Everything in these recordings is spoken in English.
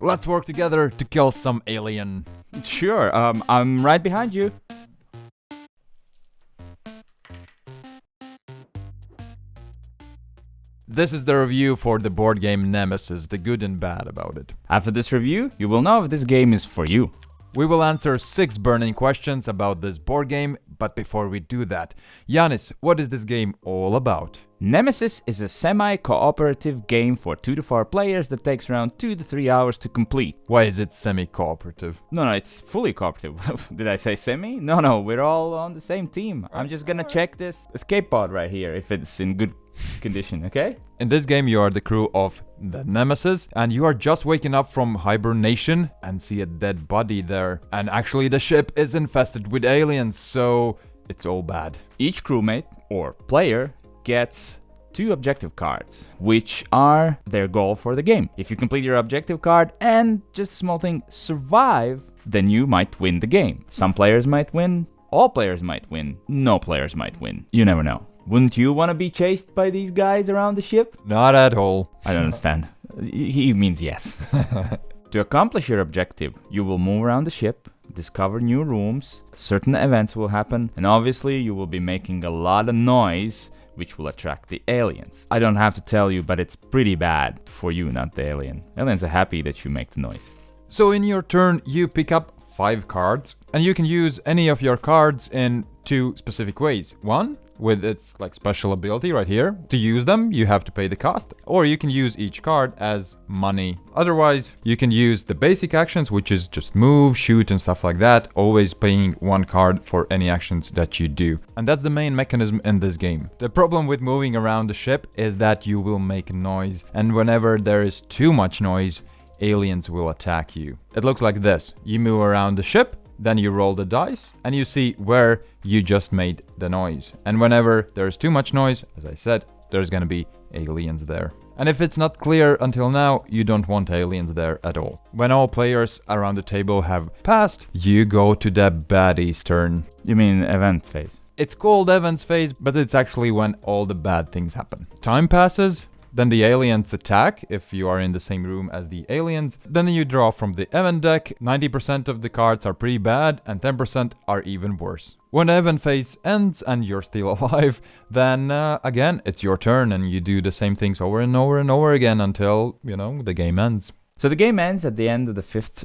Let's work together to kill some alien. Sure, I'm right behind you. This is the review for the board game Nemesis, the good and bad about it. After this review, you will know if this game is for you. We will answer 6 burning questions about this board game, but before we do that, Janis, what is this game all about? Nemesis is a semi-cooperative game for 2 to 4 players that takes around 2 to 3 hours to complete. Why is it semi-cooperative? No, it's fully cooperative. Did I say semi? No, we're all on the same team. I'm just gonna check this escape pod right here if it's in good condition, okay? In this game you are the crew of the Nemesis and you are just waking up from hibernation and see a dead body there. And actually the ship is infested with aliens, so it's all bad. Each crewmate or player gets 2 objective cards, which are their goal for the game. If you complete your objective card and, just a small thing, survive, then you might win the game. Some players might win, all players might win, no players might win. You never know. Wouldn't you want to be chased by these guys around the ship? Not at all. I don't understand. He means yes. To accomplish your objective, you will move around the ship, discover new rooms, certain events will happen, and obviously you will be making a lot of noise, which will attract the aliens. I don't have to tell you, but it's pretty bad for you, not the alien. Aliens are happy that you make the noise. So in your turn you pick up 5 cards and you can use any of your cards in 2 specific ways. One, with its special ability right here. To use them, you have to pay the cost. Or you can use each card as money. Otherwise, you can use the basic actions, which is just move, shoot, and stuff like that. Always paying 1 card for any actions that you do. And that's the main mechanism in this game. The problem with moving around the ship is that you will make noise. And whenever there is too much noise, aliens will attack you. It looks like this. You move around the ship, then you roll the dice and you see where you just made the noise. And whenever there's too much noise, as I said, there's gonna be aliens there. And if it's not clear until now, you don't want aliens there at all. When all players around the table have passed, you go to the baddie's turn. You mean event phase? It's called events phase, but it's actually when all the bad things happen. Time passes. Then the aliens attack if you are in the same room as the aliens. Then you draw from the event deck. 90% of the cards are pretty bad and 10% are even worse. When the event phase ends and you're still alive, then again, it's your turn and you do the same things over and over and over again until, the game ends. So the game ends at the end of the fifth.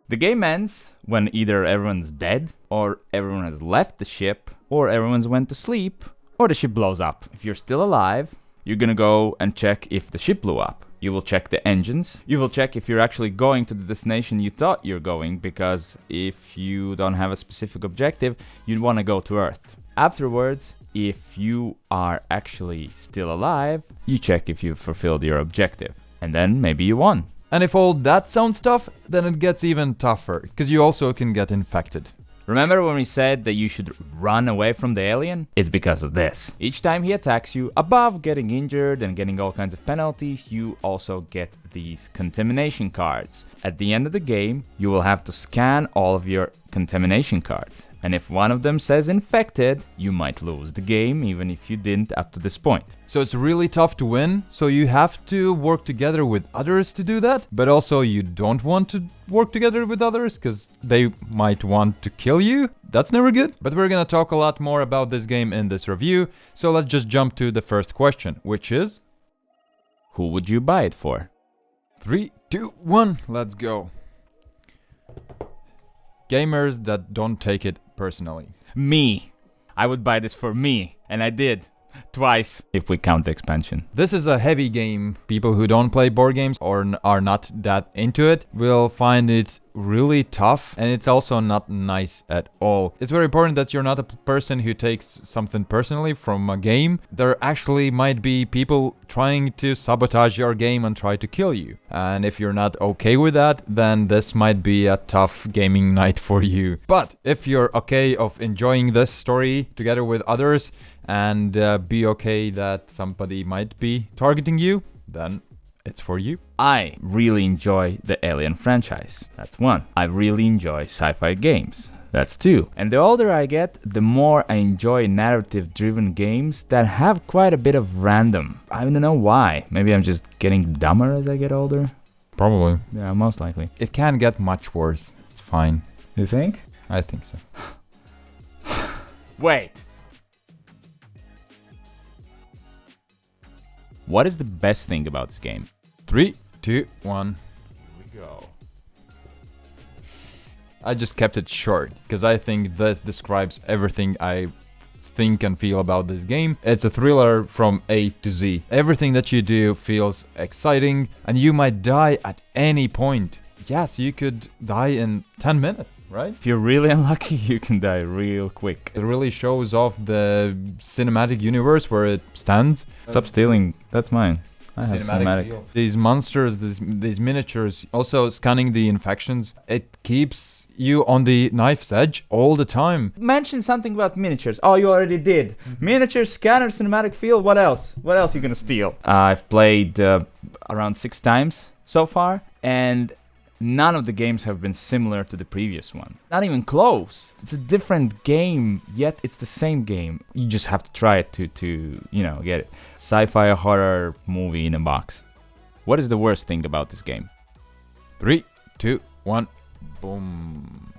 The game ends when either everyone's dead, or everyone has left the ship, or everyone's went to sleep, or the ship blows up. If you're still alive, you're gonna go and check if the ship blew up. You will check the engines. You will check if you're actually going to the destination you thought you're going, because if you don't have a specific objective, you'd want to go to Earth. Afterwards, if you are actually still alive, you check if you've fulfilled your objective. And then maybe you won. And if all that sounds tough, then it gets even tougher, because you also can get infected. Remember when we said that you should run away from the alien? It's because of this. Each time he attacks you, above getting injured and getting all kinds of penalties, you also get these contamination cards. At the end of the game, you will have to scan all of your contamination cards. And if one of them says infected, you might lose the game, even if you didn't up to this point. So it's really tough to win, so you have to work together with others to do that. But also you don't want to work together with others, because they might want to kill you. That's never good. But we're gonna talk a lot more about this game in this review, so let's just jump to the first question, which is... who would you buy it for? 3, 2, 1, let's go. Gamers that don't take it personally. Me. I would buy this for me, and I did. Twice, if we count the expansion. This is a heavy game. People who don't play board games or are not that into it will find it really tough, and it's also not nice at all. It's very important that you're not a person who takes something personally from a game. There actually might be people trying to sabotage your game and try to kill you. And if you're not okay with that, then this might be a tough gaming night for you. But if you're okay of enjoying this story together with others and be okay that somebody might be targeting you, then it's for you. I really enjoy the Alien franchise. That's one. I really enjoy sci-fi games. That's 2. And the older I get, the more I enjoy narrative-driven games that have quite a bit of random. I don't know why. Maybe I'm just getting dumber as I get older. Probably. Yeah, most likely. It can't get much worse. It's fine. You think? I think so. Wait. What is the best thing about this game? 3, 2, 1. Here we go. I just kept it short because I think this describes everything I think and feel about this game. It's a thriller from A to Z. Everything that you do feels exciting and you might die at any point. Yes, you could die in 10 minutes, right? If you're really unlucky, you can die real quick. It really shows off the cinematic universe where it stands. Stop stealing. That's mine. I have cinematic. Feel. These monsters, these miniatures, also scanning the infections, it keeps you on the knife's edge all the time. Mention something about miniatures. Oh, you already did. Miniatures, scanner, cinematic field. What else? What else are you gonna steal? I've played around 6 times so far, and none of the games have been similar to the previous one. Not even close. It's a different game, yet it's the same game. You just have to try it to get it. Sci-fi horror movie in a box. What is the worst thing about this game? 3, 2, 1, boom.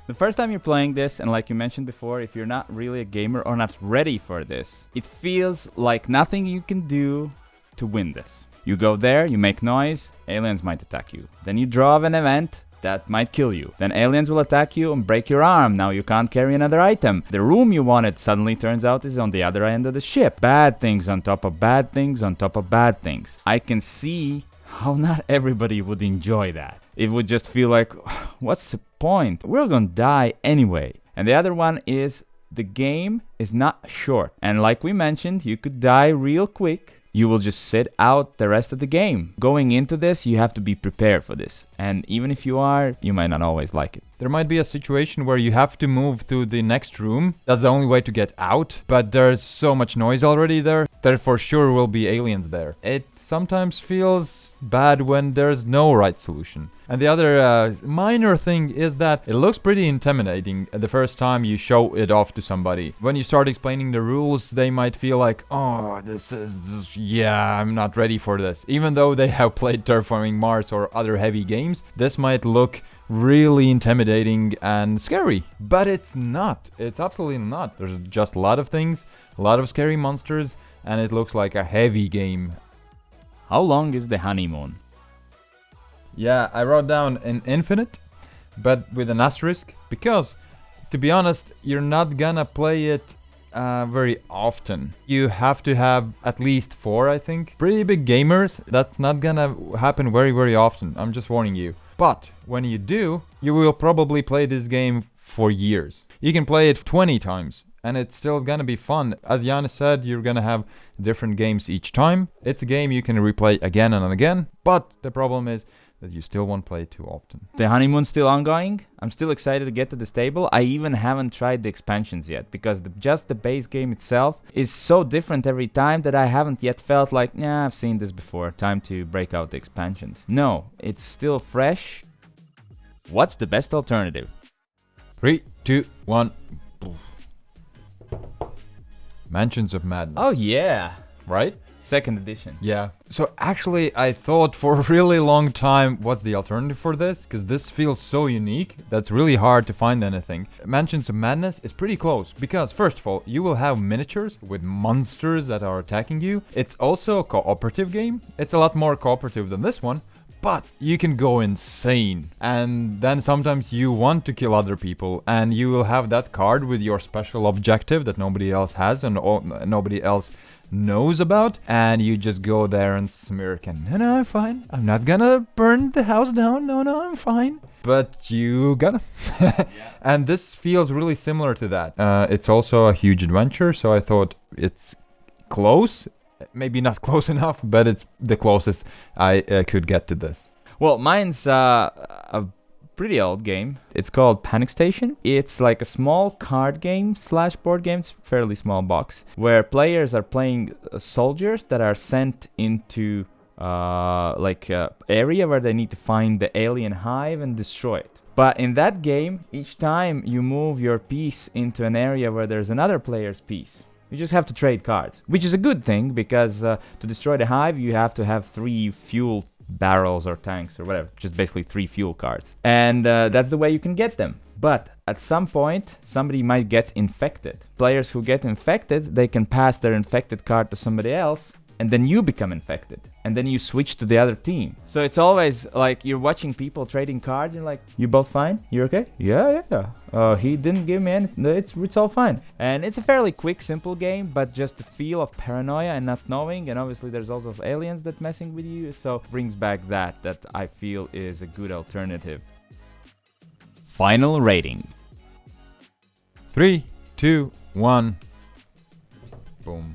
The first time you're playing this, and like you mentioned before, if you're not really a gamer or not ready for this, it feels like nothing you can do to win this. You go there, you make noise, aliens might attack you. Then you draw an event that might kill you. Then aliens will attack you and break your arm. Now you can't carry another item. The room you wanted suddenly turns out is on the other end of the ship. Bad things on top of bad things on top of bad things. I can see how not everybody would enjoy that. It would just feel like, what's the point? We're gonna die anyway. And the other one is the game is not short. And like we mentioned, you could die real quick. You will just sit out the rest of the game. Going into this, you have to be prepared for this. And even if you are, you might not always like it. There might be a situation where you have to move to the next room. That's the only way to get out. But there's so much noise already there. There for sure will be aliens there. It sometimes feels bad when there's no right solution. And the other minor thing is that it looks pretty intimidating the first time you show it off to somebody. When you start explaining the rules, they might feel like, oh, yeah, I'm not ready for this. Even though they have played Terraforming Mars or other heavy games, this might look really intimidating and scary. But it's not. It's absolutely not. There's just a lot of things, a lot of scary monsters, and it looks like a heavy game. How long is the honeymoon? Yeah, I wrote down an infinite, but with an asterisk, because, to be honest, you're not gonna play it very often. You have to have at least 4, I think. Pretty big gamers, that's not gonna happen very, very often. I'm just warning you. But when you do, you will probably play this game for years. You can play it 20 times. And it's still gonna be fun. As Janis said, you're gonna have different games each time. It's a game you can replay again and again, but the problem is that you still won't play it too often. The honeymoon's still ongoing. I'm still excited to get to this table. I even haven't tried the expansions yet, because just the base game itself is so different every time that I haven't yet felt like, yeah, I've seen this before. Time to break out the expansions. No, it's still fresh. What's the best alternative? 3, 2, 1. Mansions of Madness. Oh yeah, right? 2nd edition. Yeah. So actually, I thought for a really long time, what's the alternative for this? Because this feels so unique, that's really hard to find anything. Mansions of Madness is pretty close, because first of all, you will have miniatures with monsters that are attacking you. It's also a cooperative game. It's a lot more cooperative than this one. But you can go insane, and then sometimes you want to kill other people, and you will have that card with your special objective that nobody else has and nobody else knows about, and you just go there and smirk and, no, I'm fine. I'm not gonna burn the house down. No, I'm fine. But you gotta. And this feels really similar to that. It's also a huge adventure, so I thought it's close. Maybe not close enough, but it's the closest I could get to this. Well, mine's a pretty old game. It's called Panic Station. It's like a small card game / board games, fairly small box, where players are playing soldiers that are sent into area where they need to find the alien hive and destroy it. But in that game, each time you move your piece into an area where there's another player's piece, you just have to trade cards, which is a good thing because to destroy the hive, you have to have 3 fuel barrels or tanks or whatever, just basically 3 fuel cards. And that's the way you can get them. But at some point, somebody might get infected. Players who get infected, they can pass their infected card to somebody else, and then you become infected. And then you switch to the other team. So it's always like you're watching people trading cards, and like, you both fine? You're okay? Yeah. He didn't give me anything. It's all fine. And it's a fairly quick, simple game, but just the feel of paranoia and not knowing, and obviously there's also aliens that messing with you, so brings back that I feel is a good alternative. Final rating. 3, 2, 1. Boom.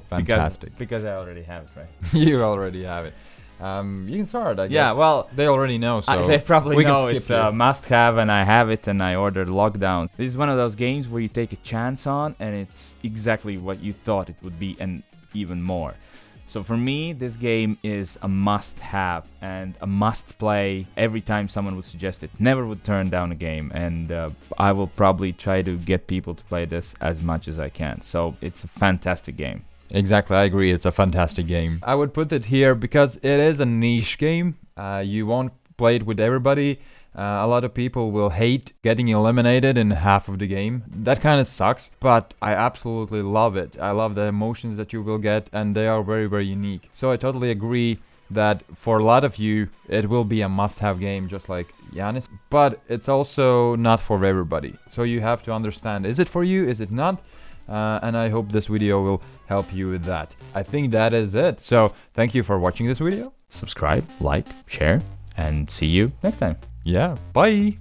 Fantastic. Because I already have it, right? You already have it. You can start, I guess. Yeah, well, they already know, so they probably we know can skip it's a must-have, and I have it, and I ordered Lockdown. This is one of those games where you take a chance on, and it's exactly what you thought it would be, and even more. So for me, this game is a must-have and a must-play every time someone would suggest it. Never would turn down a game, and I will probably try to get people to play this as much as I can. So it's a fantastic game. Exactly, I agree. It's a fantastic game. I would put it here because it is a niche game. You won't play it with everybody. A lot of people will hate getting eliminated in half of the game. That kind of sucks, but I absolutely love it. I love the emotions that you will get, and they are very, very unique. So I totally agree that for a lot of you, it will be a must-have game, just like Janis. But it's also not for everybody. So you have to understand, is it for you, is it not? And I hope this video will help you with that. I think that is it. So thank you for watching this video. Subscribe, like, share, and see you next time. Yeah, bye!